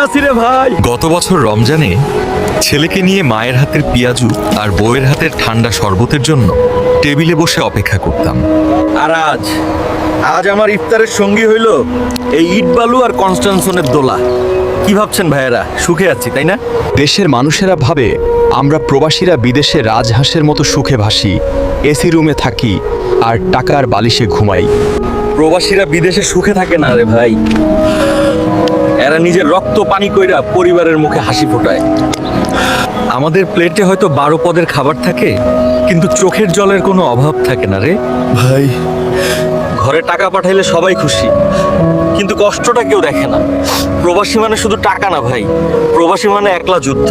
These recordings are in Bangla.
আছি রে ভাই। গত বছর রমজানে ছেলেকে নিয়ে মায়ের হাতের পেঁয়াজু আর বউয়ের হাতের ঠান্ডা শরবতের জন্য টেবিলে বসে অপেক্ষা করতাম। আর আজ আমার ইফতারের সঙ্গী হইল এই ইট বালু আর কনস্টানসনের দোলা। কি ভাবছেন ভাইয়েরা, সুখে আছি তাই না? দেশের মানুষেরা ভাবে আমরা প্রবাসীরা বিদেশে রাজহাঁসের মতো সুখে ভাসি, এসি রুমে থাকি আর টাকার বালিশে ঘুমাই। প্রবাসীরা বিদেশে সুখে থাকে না রে ভাই, এরা নিজের রক্ত পানি কইরা পরিবারের মুখে হাসি ফোটায়। আমাদের প্লেটে হয়তো 12 পদের খাবার থাকে, কিন্তু চোখের জলের কোনো অভাব থাকে না রে ভাই। ঘরে টাকা পাঠাইলে সবাই খুশি, কিন্তু কষ্টটা কেউ দেখে না। প্রবাসী মানে শুধু টাকা না ভাই, প্রবাসী মানে একলা যুদ্ধ।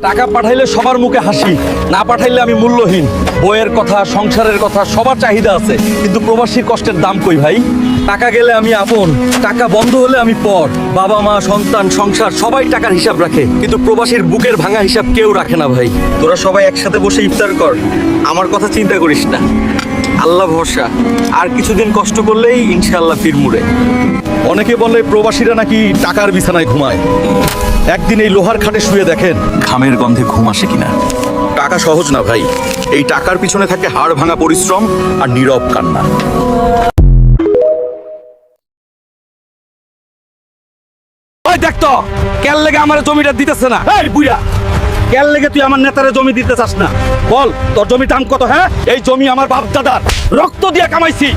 টাকা পাঠাইলে সবার মুখে হাসি, না পাঠাইলে আমি মূল্যহীন। বইয়ের কথা, সংসারের কথা, সবার চাহিদা আছে, কিন্তু প্রবাসীর কষ্টের দাম কই ভাই? টাকা গেলে আমি আপন, টাকা বন্ধ হলে আমি পর। বাবা মা, সন্তান, সংসার সবাই টাকার হিসাব রাখে, কিন্তু প্রবাসীর বুকের ভাঙা হিসাব কেউ রাখে না ভাই। তোরা সবাই একসাথে বসে ইফতার কর, আমার কথা চিন্তা করিস না। আল্লাহ ভরসা, আর কিছুদিন কষ্ট করলেই ইনশাআল্লাহ ফিরমুড়ে। অনেকে বলে প্রবাসীরা নাকি টাকার বিছানায় ঘুমায়। একদিন এই লোহার খাটে শুয়ে দেখেন ঘামের গন্ধে ঘুম আসে কিনা। টাকা সহজ না ভাই, এই টাকার পিছনে থাকে হাড় ভাঙা পরিশ্রম আর নীরব কান্না। ওই দেখ তো, কেন লেগে আমার জমিটা দিতেছে না? এই বুইড়া, কেন লেগে তুই আমার নেতারে জমি দিতে চাস না? বল, তোর জমির দাম কত? হ্যাঁ, এই জমি আমার বাপ দাদার রক্ত দিয়ে কামাইছি।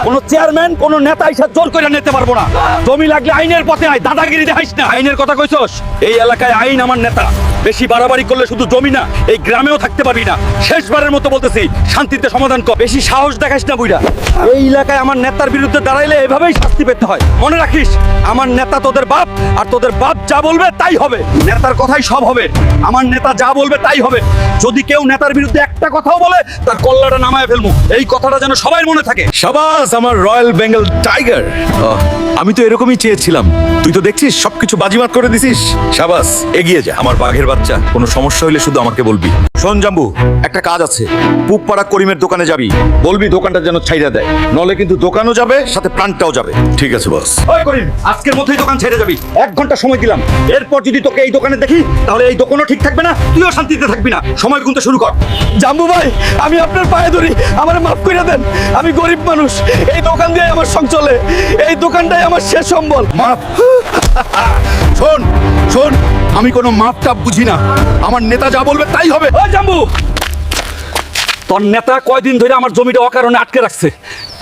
কোন চেয়ারম্যান, কোন নেতা এসে জোর করে নিতে পারবো না। জমি লাগলে আইনের পথে আয়, দাদাগিরি দেখাইস না। আইনের কথা কইছস? এই এলাকায় আইন আমার নেতা। বেশি বাড়াবাড়ি করলে শুধু জমি না, এই গ্রামেও থাকতে পারবি না। শেষবারের মতো বলতেছি, শান্তিতে সমাধান কর। বেশি সাহস দেখাইস না বুইড়া। এই এলাকায় আমার নেতার বিরুদ্ধে দাঁড়াইলে এভাবেই শাস্তি পেতে হয়। মনে রাখিস, আমার নেতা তোদের বাপ, আর তোদের বাপ যা বলবে তাই হবে। নেতার কথাই সব হবে, আমার নেতা যা বলবে তাই হবে। যদি কেউ নেতার বিরুদ্ধে একটা কথাও বলে, তার কল্লাটা নামায় ফেলবো। এই কথাটা যেন সবাই মনে থাকে। শাবাশ আমার রয়্যাল বেঙ্গল টাইগার। আমি তো এরকমই চেয়েছিলাম, তুই তো দেখছিস সবকিছু বাজিমাত করে দিছিস। শাবাশ, এগিয়ে যা আমার বাঘের বাচ্চা। কোনো সমস্যা হইলে শুধু আমাকে বলবি। শোন জাম্বু, একটা কাজ আছে। পুবপাড়া করিমের দোকানে যাবি, বলবি দোকানটা যেন ছাইড়া দেয়, নলে কিন্তু দোকানও যাবে সাথে প্রাণটাও যাবে। ঠিক আছে বস। ওই করিম, আজকের মধ্যেই দোকান ছেড়ে যাবি। 1 ঘন্টা সময় দিলাম, এরপর যদি তোকে এই দোকানে দেখি তাহলে এই দোকানও ঠিক থাকবে না, তুইও শান্তিতে থাকবি না। সময় গুনতে শুরু কর। জাম্বু ভাই, আমি আপনার পায়ে ধরি, আমারে মাফ করে দেন। আমি গরিব মানুষ, এই দোকান দিয়ে আমার সংসার চলে। এই দোকানটাই আমার শেষ সম্বল। মাফ? শোন শোন, আমি কোনো মাপ টাপ বুঝি না। আমার নেতা যা বলবে তাই হবে। ওই জাম্বু, তোর নেতা কয়দিন ধরে আমার জমিটা অকারণে আটকে রাখছে।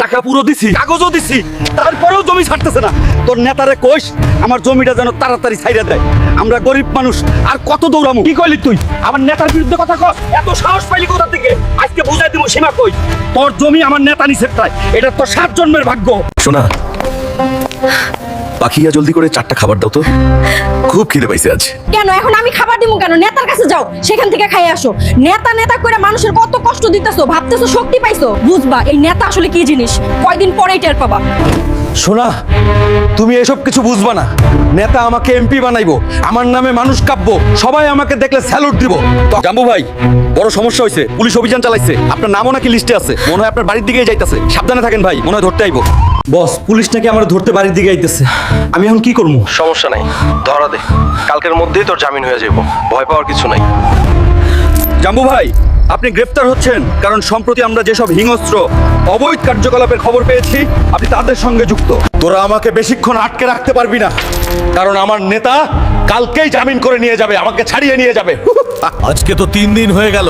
টাকা পুরো দিছি, কাগজও দিছি, তারপরেও জমি ছাড়তেছে না। তোর নেতারে কইস আমার জমিটা যেন তাড়াতাড়ি ছাইড়া দেয়। আমরা গরিব মানুষ, আর কত দৌড়ামু? কি কইলি তুই? আমার নেতার বিরুদ্ধে কথা কস? এত সাহস পাইলি কোথা থেকে? আজকে বুঝাই দিব সীমা কই। তোর জমি আমার নেতা নিছে তাই, এটা তোর 7 জন্মের ভাগ্য। শোনা পাখিয়া, জলদি করে 4টা খাবার দাও তো, খুব খিদে পাইছে আজ। কেন এখন আমি খাবার দিমু কেন? নেতার কাছে যাও, সেখান থেকে খাই আসো। নেতা নেতা করে মানুষের কত কষ্ট দিতেছো, ভাবতেছো শক্তি পাইছো। বুঝবা এই নেতা আসলে কি জিনিস, কয়দিন পরেই টের পাবা। শোনা, তুমি এসব কিছু বুঝবা না। নেতা আমাকে এমপি বানাইবো, আমার নামে মানুষ কাঁপবো, সবাই আমাকে দেখলে স্যালুট দিব। জাম্বু ভাই, বড় সমস্যা হয়েছে, পুলিশ অভিযান চালাইছে। আপনার নামও নাকি লিস্টে আছে, মনে হয় আপনার বাড়ির দিকেই যাইতেছে। সাবধানে থাকেন ভাই, মনে হয় ধরতে আইবো। বস, পুলিশ নাকি আমার ধরতে বাড়ির দিকে আইতেছে। আমি এখন কি করবো? সমস্যা নাই, ধরা দে। কালকের মধ্যেই তোর জামিন হয়ে যাবো, ভয় পাওয়ার কিছু নাই। জাম্বু ভাই, আপনি গ্রেফতার হচ্ছেন কারণ সম্প্রতি আমরা যেসব হিংস্র অবৈধ কার্যকলাপের খবর পেয়েছি, আপনি তাদের সঙ্গে যুক্ত। তোরা আমাকে বেশিক্ষণ আটকে রাখতে পারবি না, কারণ আমার নেতা কালকেই জামিন করে নিয়ে যাবে, আমাকে ছাড়িয়ে নিয়ে যাবে। আজকে তো 3 দিন হয়ে গেল,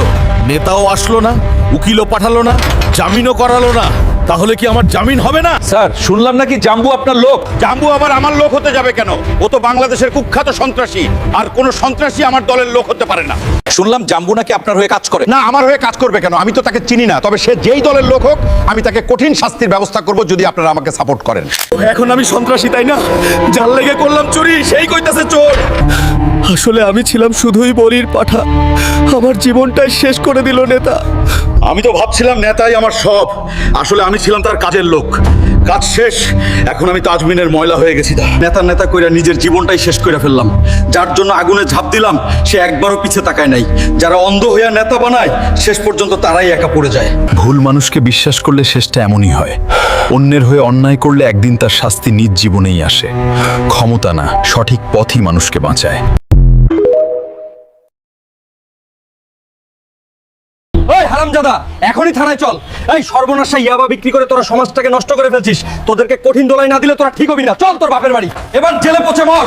নেতাও আসলো না, উকিলও পাঠালো না, জামিনও করালো না। তাহলে কি আমার জামিন হবে না? স্যার, শুনলাম নাকি জাম্বু আপনার লোক। জাম্বু আবার আমার লোক হতে যাবে কেন? ও তো বাংলাদেশের কুখ্যাত সন্ত্রাসী, আর কোন সন্ত্রাসী আমার দলের লোক হতে পারে না। শুনলাম জাম্বু নাকি আপনার হয়ে কাজ করে। না, আমার হয়ে কাজ করবে কেন? আমি তো তাকে চিনি না, তবে সে যেই দলের লোক হোক আমি তাকে কঠিন শাস্তির ব্যবস্থা করব যদি আপনারা আমাকে সাপোর্ট করেন। এখন আমি সন্ত্রাসী তাই না? যার লেগে করলাম চুরি, সেই কইতাছে চোর। আসলে আমি ছিলাম শুধুই বলির পাঠা, আমার জীবনটাই শেষ করে দিল নেতা। আমি তো ভাবছিলাম নেতাই আমার সব, আসলে আমি ছিলাম তার কাজের লোক। কাজ শেষ, এখন আমি তাজমিনের ময়লা হয়ে গেছি। নেতা নেতা কইরা নিজের জীবনটাই শেষ করে ফেললাম। যার জন্য আগুনে ঝাঁপ দিলাম, সে একবারও পিছে তাকায় নাই। যারা অন্ধ হইয়া নেতা বানায়, শেষ পর্যন্ত তারাই একা পড়ে যায়। ভুল মানুষকে বিশ্বাস করলে শেষটা এমনই হয়। অন্যের হয়ে অন্যায় করলে একদিন তার শাস্তি নিজ জীবনেই আসে। ক্ষমতা না, সঠিক পথই মানুষকে বাঁচায়। ওই হারামজাদা, এখনই থানায় চল। এই সর্বনাশা ইয়াবা বিক্রি করে তোরা সমাজটাকে নষ্ট করে ফেলছিস। তোদেরকে কঠিন দোলাই না দিলে তোরা ঠিক হবি না। চল তোর বাপের বাড়ি, এবার জেলে পচে মর।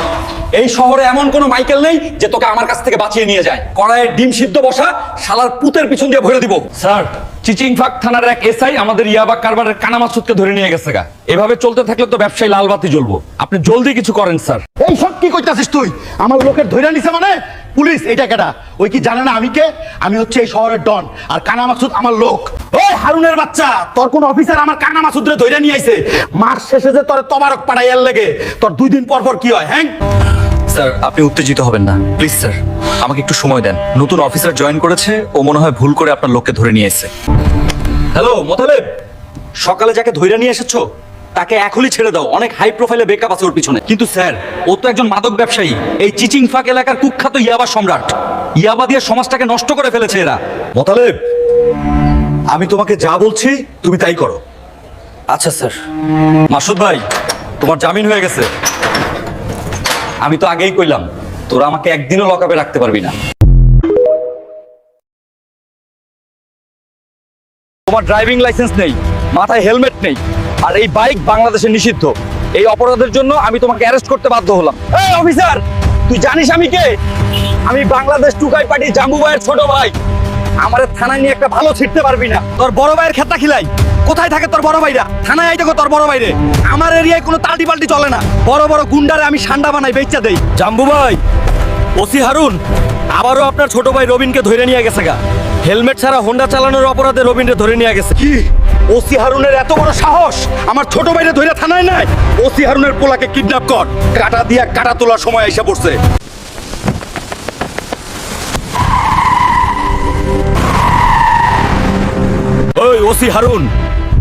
এই শহরে এমন কোনো মাইকেল নেই যে তোকে আমার কাছ থেকে বাঁচিয়ে নিয়ে যায়। কড়াইয়ের ডিম সিদ্ধ বসা শালার পুতের পিছন দিয়ে ভরে দিব। স্যার, চিচিংফাক থানার এক এসআই আমাদের ইয়াবা কারবারের কানা মাসুদকে ধরে নিয়ে গেছে গা। এভাবে চলতে থাকলে তো ব্যবসায়ী লাল বাতি জ্বলবো। আপনি জলদি কিছু করেন স্যার। এই সব কি কইতাছিস তুই? আমার লোকের ধইরা নিছে মানে? পুলিশ এটা কেডা? ওই কি জানে না আমি কে? আমি হচ্ছে এই শহরের ডন, আর কানা মাসুদ আমার লোক। ওই হারুনের বাচ্চা, তোর কোন অফিসার আমার কানা মাসুদরে ধইরা নিয়ে আইছে? মাস শেষে যে তোর তবারক পাড়াইয়ার লেগে তোর 2 দিন পর পর কি হয়? হ্যাঁ স্যার, আপনি উত্তেজিত হবেন না প্লিজ স্যার, আমাকে একটু সময় দেন। নতুন অফিসার জয়েন করেছে, ও মনে হয় ভুল করে আপনার লোককে ধরে নিয়ে এসেছে। হ্যালো মোতালেব, সকালে যাকে ধইরা নিয়ে এসেছো তাকে এখনই ছেড়ে দাও। অনেক হাই প্রোফাইলে বেকআপ আছে ওর পিছনে। কিন্তু স্যার, ও তো একজন মাদক ব্যবসায়ী, এই চিচিংফাক এলাকার কুখ্যাত ইয়াবা সম্রাট। ইয়াবা দিয়ে সমাজটাকে নষ্ট করে ফেলেছে এরা। মোতালেব, আমি তোমাকে যা বলছি তুমি তাই করো। আচ্ছা স্যার। মাসুদ ভাই, তোমার জামিন হয়ে গেছে। আমি তো আগেই কইলাম তোরা আমাকে একদিনও লকআপে রাখতে পারবি না। তোমার ড্রাইভিং লাইসেন্স নেই, মাথায় হেলমেট নেই, আর এই বাইক বাংলাদেশে নিষিদ্ধ। এই অপরাধের জন্য আমি তোমাকে অ্যারেস্ট করতে বাধ্য হলাম। এই অফিসার, তুই জানিস আমি কে? আমি বাংলাদেশ টুকাই পার্টি জাম্বু ভাইয়ের ছোট ভাই। আমার থানায় নিয়ে একটা ভালো ছিটতে পারবি না। তোর বড় ভাইয়ের খেতা খিলাই। কোথায় থাকে তোর বড় ভাইরা? থানায় আই দেখো তোর বড় ভাইরে। আমার এরিয়ায় কোনো তালটি পাল্টি চলে না। বড় বড় গুন্ডারে আমি সান্ডা বানাই, বেচা দেই। জাম্বু ভাই, ওসি হারুন আবারও আপনার ছোট ভাই রবিনকে ধরে নিয়ে গেছে গা। হেলমেট ছাড়া হোন্ডা চালানোর অপরাধে রবিনকে ধরে নিয়ে গেছে। কি ওসি হারুনের এত বড় সাহস আমার ছোট ভাইরে ধরে থানায় নাই? ওসি হারুনের পোলাকে কিডন্যাপ কর। কাটা দিয়া কাটা তোলার সময় এসে পড়ছে। ওই ওসি হারুন,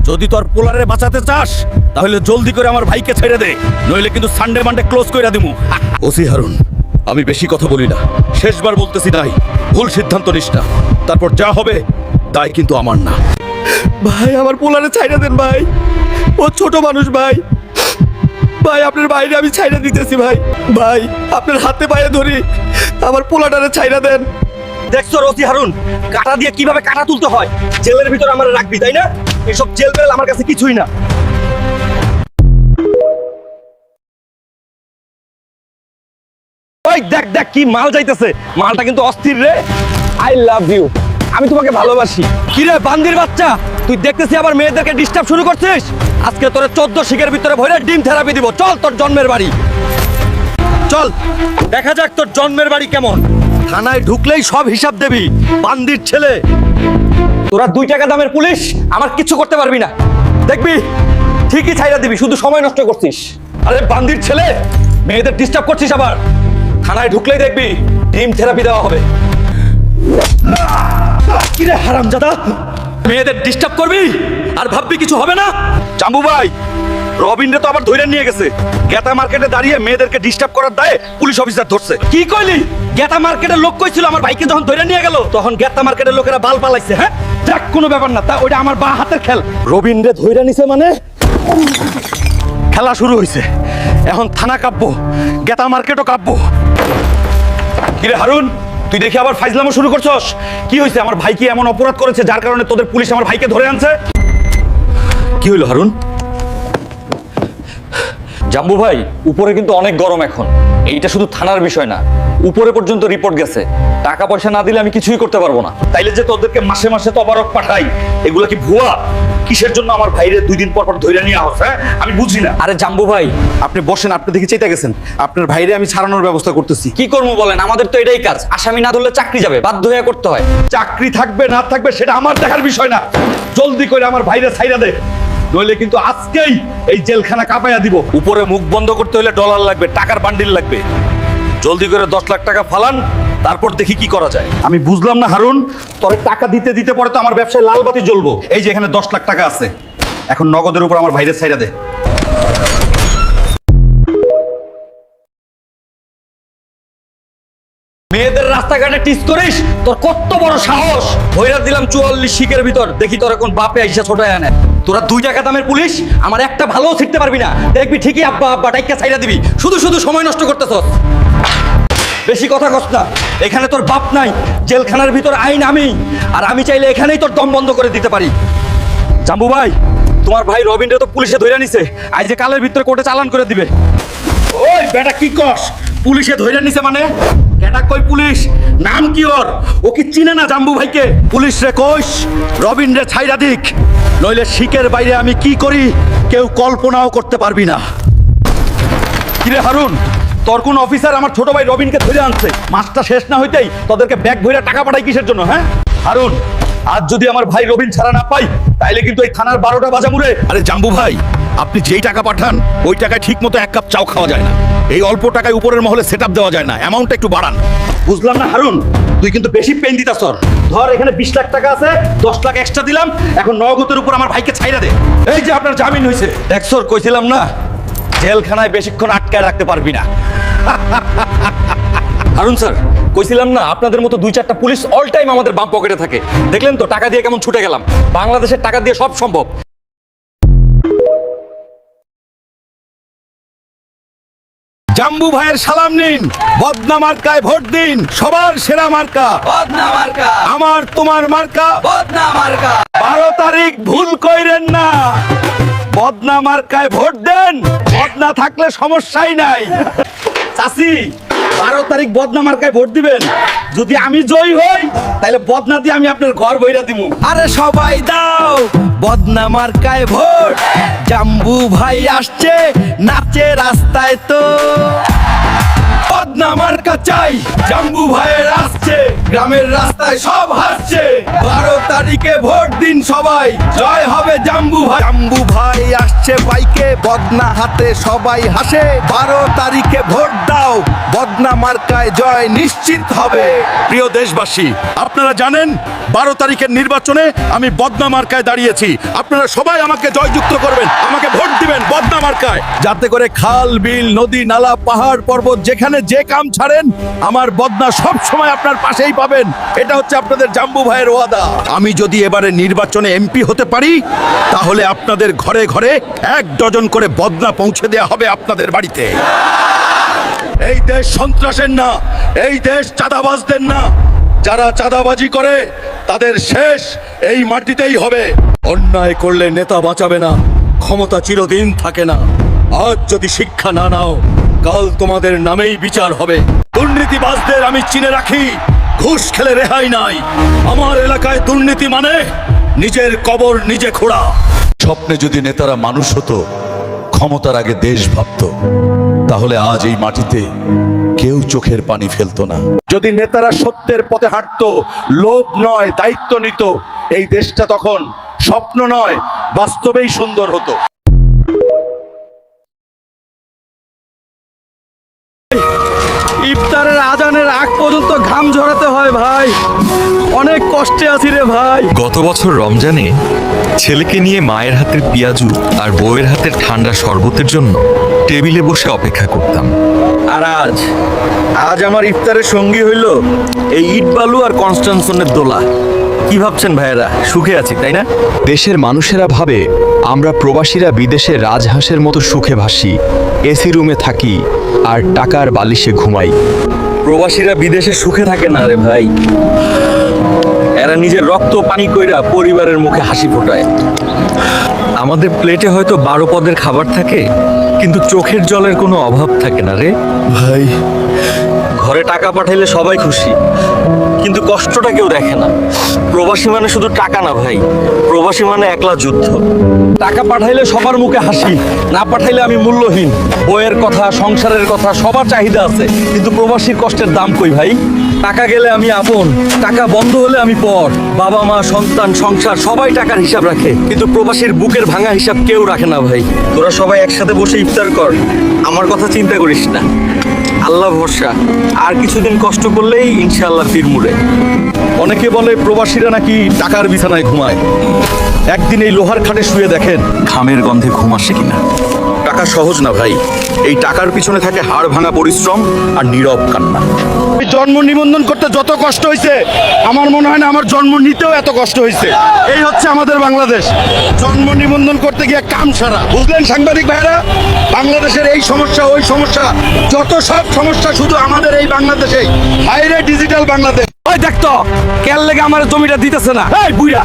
যদি তোর পোলারে বাঁচাতে চাস তাহলে জলদি করে আমার ভাইকে ছেড়ে দে, নইলে কিন্তু সানডে মানডে ক্লোজ কইরা দিমু। ওসি হারুন, আমি বেশি কথা বলি না, শেষবার বলতেছি তাই। ভুল সিদ্ধান্ত নিস না, তারপর যা হবে তাই কিন্তু আমার না। ভাই, আমার পোলারে ছাইড়া দেন ভাই, ও ছোট মানুষ ভাই। ভাই, আপনার বাইরে আমি ছাইড়া দিতেছি ভাই। ভাই, আপনার হাতে পায়ে ধরি, আমার পোলাটারে ছাইড়া দেন। দেখছো রসি হারুন, কাটা দিয়ে কিভাবে কাটা তুলতে হয়? জেলের ভিতরে আমার রাখবি তাই না? এসব জেল বেল আমার কাছে কিছুই না। ওই দেখ দেখ কি মাল যাইতেছে, মালটা কিন্তু অস্থির রে। আই লাভ ইউ, আমি তোমাকে ভালোবাসি। কি রে বান্দির বাচ্চা, তুই দেখতেছি আবার মেয়েদেরকে ডিস্টার্ব শুরু করছিস। আজকে তোরে 14 শিখের ভিতরে ভরে ডিম থেরাপি দিব। চল তোর জন্মের বাড়ি চল, দেখা যাক তোর জন্মের বাড়ি কেমন। থানায় ঢুকলেই সব হিসাব দেবি, বান্দির ছেলে। তোরা 2 টাকা দামের পুলিশ, আমার কিছু করতে পারবি না। দেখবি ঠিকই ছাইড়া দিবি, শুধু সময় নষ্ট করছিস। আরে বান্দির ছেলে, মেয়েদের ডিস্টার্ব করছিস আবার। থানায় ঢুকলেই দেখবি ডিম থেরাপি দেওয়া হবে। কিরে হারামজাদা, মেয়েদের ডিস্টার্ব করবি আর ভাববি কিছু হবে না? জাম্বু ভাই, রবিনরে তো আবার ধরে নিয়ে গেছে। গেতা মার্কেটে দাঁড়িয়ে মেয়েদেরকে ডিস্টার্ব করার দায়ে পুলিশ অফিসার ধরছে। কি কইলি? গেতা মার্কেটের লোক কইছিল আমার ভাইকে যখন ধরে নিয়ে গেল তখন গেতা মার্কেটের লোকেরা বাল পালাইছে। হ্যাঁ যাক, কোনো ব্যাপার না, তা ওইটা আমার বা হাতের খেল। রবিনরে ধরে নিছে মানে খেলা শুরু হইছে। এখন থানা কাঁপবো, গেতা মার্কেটও কাঁপবো। কিরে হারুন, তুই দেখি আবার ফাইজলামো শুরু করছস? কি হয়েছে? আমার ভাই কি এমন অপরাধ করেছে যার কারণে তোদের পুলিশ আমার ভাইকে ধরে আনছে? কি হইলো হারুন? জাম্বু ভাই, উপরে কিন্তু অনেক গরম এখন। এইটা শুধু থানার বিষয় না, উপরে পর্যন্ত রিপোর্ট গেছে। টাকা পয়সা না দিলে আমি কিছুই করতে পারবো না। তাইলে যে তোদেরকে মাসে মাসে তবারক পাঠাই, এগুলো কি ভুয়া? কিসের জন্য আমার ভাইরে 2 দিন পর পর ধরে নিয়ে আসছে? হ্যাঁ আমি বুঝি না। আরে জাম্বু ভাই, আপনি বসেন, আপনি দেখি চেতে গেছেন। আপনার ভাইরে আমি ছাড়ানোর ব্যবস্থা করতেছি। কি করবো বলেন? আমাদের তো এটাই কাজ। আসামি না ধরলে চাকরি যাবে, বাধ্য হয়ে করতে হয়। চাকরি থাকবে না থাকবে সেটা আমার দেখার বিষয় না। জলদি করে আমার ভাইরে ছাইড়া দে, নইলে কিন্তু আজকেই এই জেলখানা কাঁপাইয়া দিব। উপরে মুখ বন্ধ করতে হলে ডলার লাগবে, টাকার বান্ডিল লাগবে। জলদি করে 10 লাখ টাকা ফালান, তারপর দেখি কি করা যায়। আমি বুঝলাম না হারুন, তোরে টাকা দিতে দিতে পরে তো আমার ব্যবসায় লাল বাতি জ্বলবো। এই যে এখানে 10 লাখ টাকা আছে, এখন নগদের উপর আমার ভাইরে ছাইড়া দে। মেয়েদের রাস্তাঘাটে টিস করিস, তোর কত বড় সাহস! ভৈরা দিলাম 44 শিকের ভিতর, দেখি তোর এখন বাপে আইসা ছোটায় আনে। তোরা 2 টাকা দামের পুলিশ, আমার একটা ভালো ছিটতে পারবি না। দেখবি ঠিকই আব্বা আব্বা টাইকা ছাইরা দিবি। শুধু শুধু সময় নষ্ট করতেছস। বেশি কথা কস না, এখানে তোর বাপ নাই, জেলখানার ভিতর আইন আমি, আর আমি চাইলে এখানেই তোর দম বন্ধ করে দিতে পারি। জাম্বু ভাই, তোমার ভাই রবিনরে তো পুলিশে ধইরা নিছে, আজ যে কালের ভিতরে কোর্টে চালান করে দিবে। ওই বেটা কি কস? পুলিশে ধইরা নিছে মানে? কেডা কই পুলিশ? নাম কি ওর? ও কি চিনে না জাম্বু ভাইকে? পুলিশ রে কইস রবিন রে ছাইরা দিক, নইলে শিকের বাইরে আমি কি করি কেউ কল্পনাও করতে পারবি না। কিরে হারুন, তোর কোন অফিসার আমার ছোট ভাই রবিনকে ধরে আনছে? মাসটা শেষ না হইতেই তোদেরকে ব্যাগ ভইরা টাকা পাঠাই কিসের জন্য? হ্যাঁ হারুন, আজ যদি আমার ভাই রবিন ছাড়া না পাই, তাইলে কিন্তু এই থানার 12টা বাজা মুড়ে। আরে জাম্বু ভাই, আপনি যেই টাকা পাঠান ওই টাকায় ঠিক মতো 1 কাপ চাও খাওয়া যায় না। এই অল্প টাকায় উপরের মহলে সেটআপ দেওয়া যায় না, অ্যামাউন্টটা একটু বাড়ান। বুঝলাম না হারুন, তুই কিন্তু বেশি পেন দিতাস। ধর এখানে 20 লাখ টাকা আছে, 10 লাখ এক্সট্রা দিলাম, এখন নগদের উপর আমার ভাইকে ছাইরা দে। এই যে আপনার জামিন হয়েছে। দেখছর, কইছিলাম না জেলখানায় বেশিক্ষণ আটকায় রাখতে পারবি না। হারুন স্যার, কইছিলাম না আপনাদের মতো 2-4টা পুলিশ অল টাইম আমাদের বাম পকেটে থাকে। দেখলেন তো টাকা দিয়ে কেমন ছুটে গেলাম। বাংলাদেশের টাকা দিয়ে সব সম্ভব। জাম্বু ভাইয়ের সালাম নিন, বদনা মার্কায় ভোট দিন, সবার সেরা মার্কা বদনা মার্কা, আমার তোমার মার্কা বদনা মার্কা। 12 তারিখ ভুল কইরেন না, বদনা মার্কায় ভোট দেন। বদনা থাকলে সমস্যাই নাই। চাচি, 12 তারিখ বদনা মার্কায় ভোট দিবেন। যদি আমি জয়ী হই, তাহলে বদনা দিয়ে আমি আপনার ঘর বইরা দিব। আরে সবাই দাও বদনা মার্কায় ভোট, জাম্বু ভাই আসছে নাচে রাস্তায় তো। বদনা মার্কা চাই, জাম্বু ভাইয়ের আসছে, গ্রামের রাস্তায় সব হাসছে। 12 তারিখে ভোট দিন সবাই, জয় হবে জাম্বু ভাই। জাম্বু ভাই আসছে বাইকে, বদনা হাতে সবাই হাসে। 12 তারিখে ভোট দাও, বদনা মার্কায় জয় নিশ্চিত হবে। প্রিয় দেশবাসী, আপনারা জানেন 12 তারিখের নির্বাচনে আমি বদনা মার্কায় দাঁড়িয়েছি। আপনারা সবাই আমাকে জয়যুক্ত করবেন, আমাকে ভোট দিবেন বদনা মার্কায়, যাতে করে খাল বিল নদী নালা পাহাড় পর্বত যেখানে যে কাম ছাড়েন, আমার বদনা সব সময় আপনার পাশেই পাবেন। এটা হচ্ছে আপনাদের জাম্বু ভাইয়ের ওয়াদা। আমি যদি এবারে নির্বাচনে এমপি হতে পারি, তাহলে আপনাদের ঘরে ঘরে 1 ডজন করে বদনা পৌঁছে দেওয়া হবে আপনাদের বাড়িতে। এই দেশ সন্ত্রাসের না, এই দেশ চাঁদাবাজদের না। যারা চাঁদাবাজি করে তাদের শেষ এই মাটিতেই হবে। অন্যায় করলে নেতা বাঁচাবে না, ক্ষমতা চিরদিন থাকে না। আজ যদি শিক্ষা না নাও, কাল তোমাদের নামেই বিচার হবে। দুর্নীতিবাজদের আমি চিনে রাখি, ঘুষ খেলে রেহাই নাই। আমার এলাকায় দুর্নীতি মানে নিজের কবর নিজে খোঁড়া। স্বপ্নে যদি নেতারা মানুষ হতো, ক্ষমতার আগে দেশ ভাবতো, তাহলে আজ এই মাটিতে কেউ চোখের পানি ফেলতো না। যদি নেতারা সত্যের পথে হাঁটতো, লোভ নয় দায়িত্ব নিত, এই দেশটা তখন স্বপ্ন নয় বাস্তবেই সুন্দর হতো। ইফতারের আজানের আগ পর্যন্ত ঘাম ঝরাতে হয় ভাই, অনেক কষ্টে আছি রে ভাই। গত বছর রমজানে ছেলেকে নিয়ে মায়ের হাতের পেঁয়াজু আর বউয়ের হাতের ঠান্ডা শরবতের জন্য টেবিলে বসে অপেক্ষা করতাম। আর আজ আমার ইফতারের সঙ্গী হইল এই ইট বালু আর কনস্টান্সনের দোলা। কি ভাবছেন ভাইয়েরা, সুখে আছি তাই না? দেশের মানুষেরা ভাবে আমরা প্রবাসীরা বিদেশে রাজহাঁসের মতো সুখে ভাসি, এসি রুমে থাকি আর টাকার বালিশে ঘুমাই। প্রবাসীরা বিদেশে সুখে থাকে না রে ভাই, এরা নিজের রক্ত পানি কইরা পরিবারের মুখে হাসি ফোটায়। আমাদের প্লেটে হয়তো 12 পদের খাবার থাকে, কিন্তু চোখের জলের কোনো অভাব থাকে না রে ভাই, ঘরে টাকা পাঠাইলে সবাই খুশি, কিন্তু কষ্টটা কেউ দেখে না। প্রবাসী মানে শুধু টাকা না ভাই, প্রবাসী মানে একলা যুদ্ধ। টাকা পাঠাইলে সবার মুখে হাসি, না পাঠাইলে আমি মূল্যহীন। বইয়ের কথা, সংসারের কথা, সবার চাহিদা আছে, কিন্তু প্রবাসীর কষ্টের দাম কই ভাই? টাকা গেলে আমি আপন, টাকা বন্ধ হলে আমি পর। বাবা মা সন্তান সংসার সবাই টাকার হিসাব রাখে, কিন্তু প্রবাসীর বুকের ভাঙা হিসাব কেউ রাখে না ভাই। তোরা সবাই একসাথে বসে ইফতার কর, আমার কথা চিন্তা করিস না। আল্লাহ ভরসা, আর কিছুদিন কষ্ট করলেই ইনশাআল্লাহ ফিরমুড়ে। অনেকে বলে প্রবাসীরা নাকি টাকার বিছানায় ঘুমায়। একদিন এই লোহার খাটে শুয়ে দেখেন ঘামের গন্ধে ঘুম আসে কিনা। টাকা সহজ না ভাই, এই টাকার পিছনে থাকে হাড় ভাঙা পরিশ্রম আর নীরব কান্না। জন্ম নিবন্ধন করতে যত কষ্ট হয়েছে আমার মনে হয় না আমার জন্ম নিতেও এত কষ্ট হয়েছে। এই হচ্ছে আমাদের বাংলাদেশ, জন্ম নিবন্ধন করতে গিয়ে কাম সারা। বুঝলেন সাংবাদিক ভাইরা, বাংলাদেশের এই সমস্যা ওই সমস্যা যত সব সমস্যা শুধু আমাদের এই বাংলাদেশেই। বাইরে ডিজিটাল বাংলাদেশ। ওই দেখ তো কেল লেগে আমার জমিটা দিতেছে না। এই বুইড়া,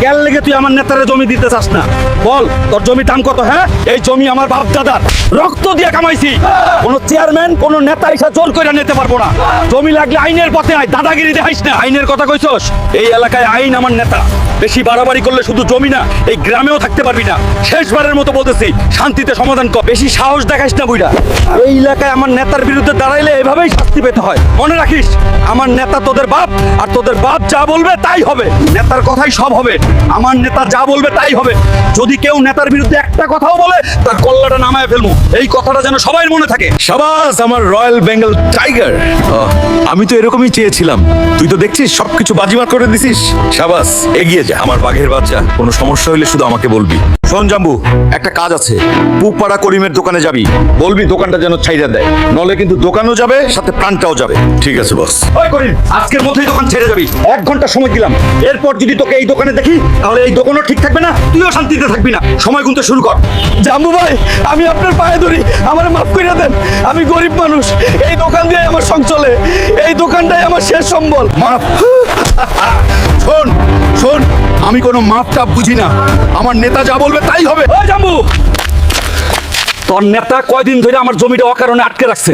কেল লেগে তুই আমার নেতারে জমি দিতে চাস না? বল তোর জমির দাম কত? হ্যাঁ, এই জমি আমার বাপ দাদার রক্ত দিয়ে কামাইছি। কোন চেয়ারম্যান কোন নেতা এসে জোর করে নিতে পারবো না। জমি লাগলে আইনের পথে আয়, দাদাগিরি দেখাইস না। আইনের কথা কইছস, এই এলাকায় আইন আমার নেতা। বেশি বাড়াবাড়ি করলে শুধু জমি না, এই গ্রামেও থাকতে পারবি না। শেষবারের মতো বলতেছি, শান্তিতে সমাধান কর। বেশি সাহস দেখাইস না বুইড়া। এই এলাকায় আমার নেতার বিরুদ্ধে দাঁড়াইলে এভাবেই শাস্তি পেতে হয়। মনে রাখিস, আমার নেতা তোদের বাপ, আর তোদের বাপ যা বলবে তাই হবে। নেতার কথাই সব হবে। আমার নেতা যা বলবে তাই হবে। যদি কেউ নেতার বিরুদ্ধে একটা কথাও বলে, তার কল্লাটা নামায় ফেলবো। এই কথাটা যেন সবাই মনে থাকে। শাবাস আমার রয়্যাল বেঙ্গল টাইগার। আমি তো এরকমই চেয়েছিলাম, তুই তো দেখছিস সবকিছু বাজিমাত করে দিছিস। শাবাস, এগিয়ে যা আমার বাঘের বাচ্চা। কোনো সমস্যা হইলে শুধু আমাকে বলবি। শোন জাম্বু, একটা কাজ আছে। পুপাড়া করিমের দোকানে যাবি, বলবি দোকানটা যেন ছাইড়া দেয়, নলে কিন্তু দোকানও যাবে সাথে প্রাণটাও যাবে। ঠিক আছে বস। ওই করিম, আজকের মধ্যেই দোকান ছেড়ে যাবি। 1 ঘন্টা সময় দিলাম। এরপর যদি তোকে এই দোকানে দেখি, তাহলে এই দোকানও ঠিক থাকবে না, তুইও শান্তিতে থাকবি না। সময় গুনতে শুরু কর। জাম্বু ভাই, আমি আপনার পায়ে ধরি, আমার মাফ করে দেন। আমি গরিব মানুষ, এই দোকান দিয়ে আমার সংসার চলে। এই দোকানটাই আমার শেষ সম্বল। মাফ? শোন শোন, আমি কোনো মাপটা বুঝি না। আমার নেতা যা বলবে তাই হবে। ওই জাম্বু, তোর নেতা কয়দিন ধরে আমার জমিটা অকারণে আটকে রাখছে।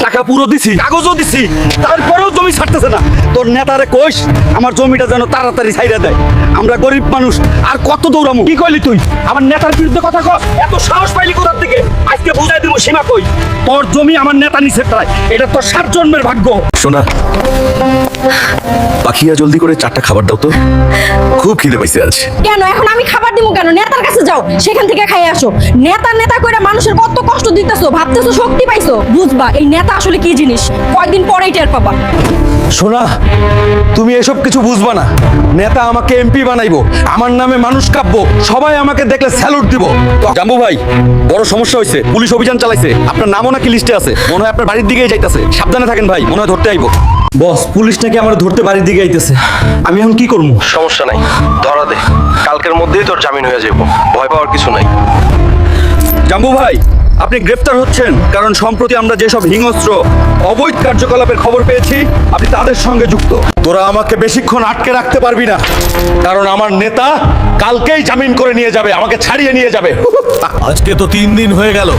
টাকা পুরো দিছি, কাগজও দিছি, তারপরেও জমি ছাড়তেছে না। তোর নেতারে কইস আমার জমিটা যেন তাড়াতাড়ি ছাইড়া দেয়। আমরা গরিব মানুষ, আর কত দৌড়ামু? কি কইলি তুই? আমার নেতার বিরুদ্ধে কথা কস? এত সাহস পাইলি কোথার থেকে? আজকে বুঝাই দিব সীমা কই। তোর জমি আমার নেতা নিছে প্রায়, এটা তোর 7 জন্মের ভাগ্য। শোনা পাখিয়া, জলদি করে 4টা খাবার দাও তো, খুব খিদে পাইছে আজ। কেন এখন আমি খাবার দিব কেন? নেতার কাছে যাও, সেখান থেকে খাই আসো। নেতা নেতা করে মানুষের কত কষ্ট দিতেছো, ভাবতেছো শক্তি পাইছো। বুঝবা এই নেতা আসলে কি জিনিস, কয়েকদিন পরেই টের পাবা। শোনা, তুমি এসব কিছু বুঝবা না। নেতা আমাকে এমপি বানাইবো, আমার নামে মানুষ কাঁপবো, সবাই আমাকে দেখলে স্যালুট দিব। জাম্বু ভাই, বড় সমস্যা হয়েছে, পুলিশ অভিযান চালাইছে। আপনার নামও নাকি লিস্টে আছে, মনে হয় আপনার বাড়ির দিকেই যাইতেছে। সাবধানে থাকেন ভাই, মনে হয় ধরতে আইবো। বস, পুলিশ নাকি আমার ধরতে বাড়ির দিকে আইতেছে। আমি এখন কি করবো? সমস্যা নাই, ধরা দে। কালকের মধ্যেই তোর জামিন হয়ে যাবো, ভয় পাওয়ার কিছু নাই। জাম্বু ভাই, আপনি গ্রেফতার হচ্ছেন কারণ সম্প্রতি আমরা যেসব হিংস্র অবৈধ কার্যকলাপের খবর পেয়েছি, আপনি তাদের সঙ্গে যুক্ত। তোরা আমাকে বেশিক্ষণ আটকে রাখতে পারবি না, কারণ আমার নেতা কালকেই জামিন করে নিয়ে যাবে, আমাকে ছাড়িয়ে নিয়ে যাবে। আজকে তো 3 দিন হয়ে গেল,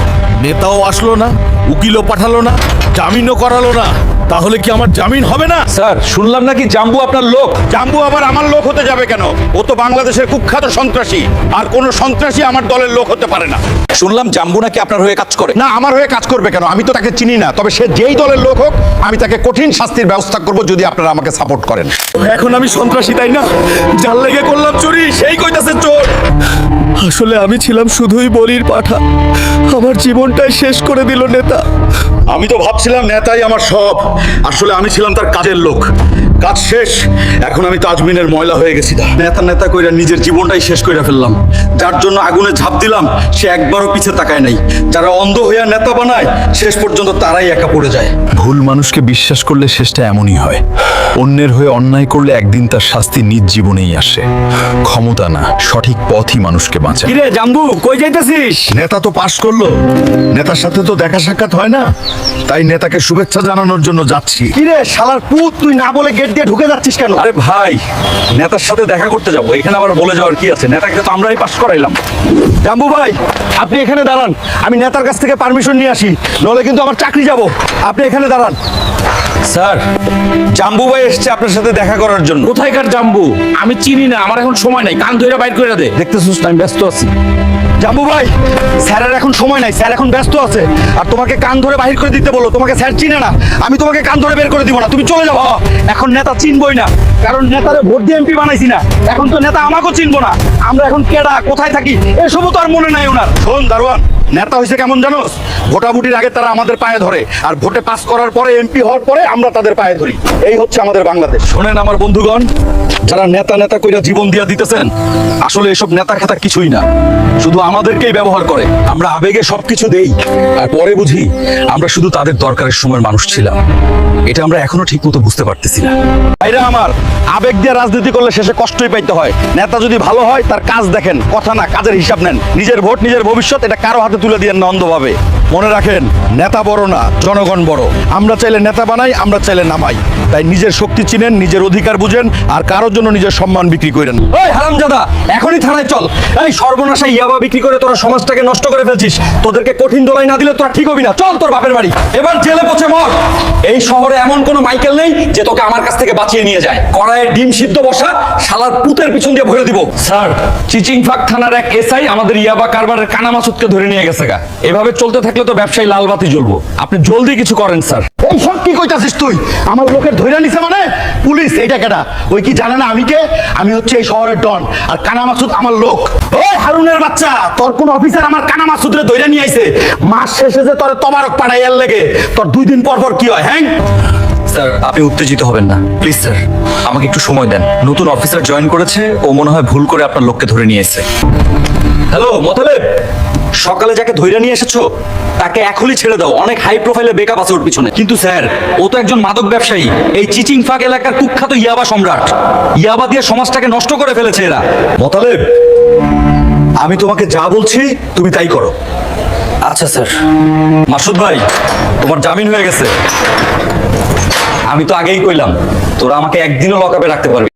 নেতাও আসলো না, উকিলও পাঠালো না, জামিনও করালো না। তাহলে কি আমার জামিন হবে না? স্যার, শুনলাম নাকি জাম্বু আপনার লোক। জাম্বু আবার আমার লোক হতে যাবে কেন? ও তো বাংলাদেশের কুখ্যাত সন্ত্রাসী, আর কোন সন্ত্রাসী আমার দলের লোক হতে পারে না। শুনলাম জাম্বু নাকি আপনার হয়ে কাজ করে। না, আমার হয়ে কাজ করবে কেন? আমি তো তাকে চিনি না, তবে সে যেই দলের লোক হোক আমি তাকে কঠিন শাস্তির ব্যবস্থা করব যদি আপনারা আমাকে সাপোর্ট করেন। এখন আমি সন্ত্রাসী, তাই না? যার লেগে করলাম চুরি, সেই কইতাছে চোর। আসলে আমি ছিলাম শুধুই বলির পাঠা, আমার জীবনটাই শেষ করে দিল নেতা। আমি তো ভাবছিলাম নেতাই আমার সব, আসলে আমি ছিলাম তার কাজের লোক। কাজ শেষ, এখন আমি তাজমিনের ময়লা হয়ে গেছি। নেতা নেতা কইরা নিজের জীবনটাই শেষ কইরা ফেললাম। যার জন্য আগুনে ঝাঁপ দিলাম, সে একবারও পিছে তাকায় নাই। যারা অন্ধ হইয়া নেতা বানায়, শেষ পর্যন্ত তারাই একা পড়ে যায়। ভুল মানুষকে বিশ্বাস করলে শেষটা এমনই হয়। অন্যের হয়ে অন্যায় করলে একদিন তার শাস্তি নিজ জীবনেই আসে। ক্ষমতা না, সঠিক পথই মানুষকে বাঁচায়। কিরে জাম্বু, কই যাইতেছিস? নেতা তো পাশ করলো, নেতার সাথে তো দেখা সাক্ষাৎ হয় না, তাই নেতাকে শুভেচ্ছা জানানোর জন্য যাচ্ছি। কিরে শালার পুত, তুই না বলে গেট দিয়ে ঢুকে যাচ্ছিস কেন? আরে ভাই, নেতার সাথে দেখা করতে যাবো, এখানে আবার বলে যাওয়ার কি আছে? নেতাকে তো আমরাই পাস করাইলাম। জাম্বু ভাই, আপনি এখানে দাঁড়ান, আমি নেতার কাছ থেকে পারমিশন নিয়ে আসি, নলে কিন্তু আমার চাকরি যাব। আপনি এখানে দাঁড়ান। স্যার, জাম্বু ভাই এসছে আপনার সাথে দেখা করার জন্য। কোথায়কার জাম্বু? আমি চিনি না, আমার এখন সময় নাই, কান ধরে বাইর করে দে। দেখতেছিস না আমি ব্যস্ত আছি। জাম্বু ভাই, স্যারের এখন সময় নাই, স্যার এখন ব্যস্ত আছে। আর তোমাকে কান ধরে বাহির করে দিতে বলো, তোমাকে স্যার চিনে না। আমি তোমাকে কান ধরে বের করে দিব না, তুমি চলে যাও। এখন নেতা চিনবই না, কারণ নেতারে ভোট দিয়ে এমপি বানাইছি না। এখন তো নেতা আমাকেও চিনবো না। আমরা এখন কেডা, কোথায় থাকি, এসবও তো আর মনে নাই ওনার। শোন দারোয়ান, নেতা হয়েছে কেমন জানোস? ভোটাভুটির আগে তারা আমাদের পায়ে ধরে, আর ভোটে পাস করার পরে এমপি হওয়ার পরে আমরা তাদের পায়ে ধরি। এই হচ্ছে আমাদের বাংলাদেশ। শোনেন আমার বন্ধুগণ, যারা নেতা নেতা কইরা জীবন দিয়া দিতেছেন, আসলে এসব নেতা খেতা কিছুই না, শুধু আমাদেরকেই ব্যবহার করে। আমরা আবেগে সবকিছু দেই, আর পরে বুঝি আমরা শুধু তাদের দরকারের সময় মানুষ ছিলাম। এটা আমরা এখনো ঠিক মতো বুঝতে পারতেছি না। ভাইরা আমার, আবেগ দিয়ে রাজনীতি করলে শেষে কষ্টই পাইতে হয়। নেতা যদি ভালো হয় তার কাজ দেখেন, কথা না কাজের হিসাব নেন। নিজের ভোট নিজের ভবিষ্যৎ এটা কারো হাতে তুলে দিয়ে না অন্ধভাবে। মনে রাখেন, নেতা বড় না, জনগণ বড়। আমরা চাইলে নেতা বানাই, আমরা চাইলে নামাই। তাই নিজের শক্তি চিনেন, নিজের অধিকার বুঝেন, আর কারোর জন্য নিজের সম্মান বিক্রি করেন। ওই হারামজাদা, এখনই থানায় চল। এই সর্বনাশা ইয়াবা বিক্রি করে তোরা সমাজটাকে নষ্ট করে ফেলছিস। তোদেরকে কঠিন দোলাই না দিলে তোরা ঠিক হবি না। চল তোর বাপের বাড়ি, এবার জেলে পচে মর। এই শহরে এমন কোনো মাইকেল নেই যে তোকে আমার কাছ থেকে বাঁচিয়ে নিয়ে যায়। কড়াইয়ে ডিম সিদ্ধ বসা শালার পুতের পিছন দিয়ে ভরে দিব। স্যার, চিচিংফাক থানার এক এসআই আমাদের ইয়াবা কারবারের কানা মাসুদকে ধরে নিয়ে গেছে গা। এভাবে চলতে থাকলে তো ব্যবসায়ী লাল বাতি জ্বলবো। আপনি জলদি কিছু করেন স্যার। এই সব কি কইতাছিস তুই? আমার লোকের ধইরা নিছে মানে? পুলিশ এইটা কেডা? ওই কি জানে না আমি কে? আমি হচ্ছে এই শহরের ডন, আর কানা মাসুদ আমার লোক। ওই হারুনের বাচ্চা, তোর কোন অফিসার আমার কানা মাসুদরে ধইরা নিয়ে আইছে? মাস শেষে যে তোরে তবারক পাঠাইয়ার লেগে তোর 2 দিন পর পর কি হয়? হ্যাঁ স্যার, আপনি উত্তেজিত হবেন না প্লিজ স্যার, আমাকে একটু সময় দেন। নতুন অফিসার জয়েন করেছে, ও মনে হয় ভুল করে আপনার লোককে ধরে নিয়ে এসেছে। হ্যালো মোতালেব, সকালে যাকে ধইরা নিয়ে এসেছো তাকে এখনই ছেড়ে দাও। অনেক হাই প্রোফাইলে বেকআপ আছে ওর পিছনে। কিন্তু স্যার, ও তো একজন মাদক ব্যবসায়ী, এই চিচিংফাক এলাকার কুখ্যাত ইয়াবা সম্রাট। ইয়াবা দিয়ে সমাজটাকে নষ্ট করে ফেলেছে এরা। মোতালেব, আমি তোমাকে যা বলছি তুমি তাই করো। আচ্ছা স্যার। মাসুদ ভাই, তোমার জামিন হয়ে গেছে। আমি তো আগেই কইলাম তোরা আমাকে একদিনও লকআপে রাখতে পারবি।